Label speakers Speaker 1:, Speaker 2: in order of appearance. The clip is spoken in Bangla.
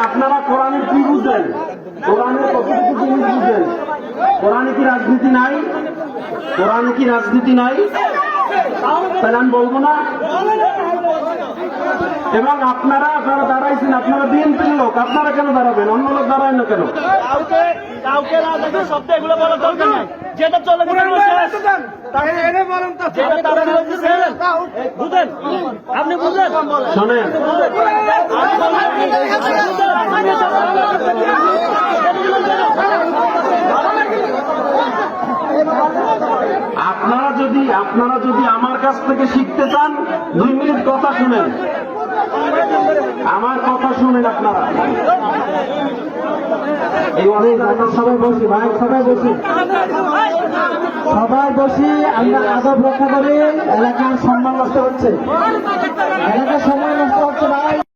Speaker 1: আপনারা কোরআনের কি বুঝেন? কোরআনের কতটুকু জিনিস বুঝেন? কোরআনে কি রাজনীতি নাই? কোরআনে কি রাজনীতি নাই? তাহলে আমি বলবো না। এবং আপনারা যারা দাঁড়াইছেন, আপনারা বিএনপির লোক, আপনারা কেন দাঁড়াবেন? অন্য লোক দাঁড়ায় না কেন?
Speaker 2: কাউকে না দেখে শব্দ এগুলো বলার দরকার নাই। যেটা চলে বুঝেন, আপনি বুঝেন,
Speaker 1: শোনেন, আপনারা যদি আমার কাছ থেকে শিখতে চান, 2 মিনিট কথা শুনেন, আমার কথা শুনেন আপনারা। এই অনেক আমরা সবাই বসি ভাই, সবাই বসি, সবাই বসি, আমরা আদব রক্ষা করি। এলাকার সম্মান নষ্ট হচ্ছে, এলাকার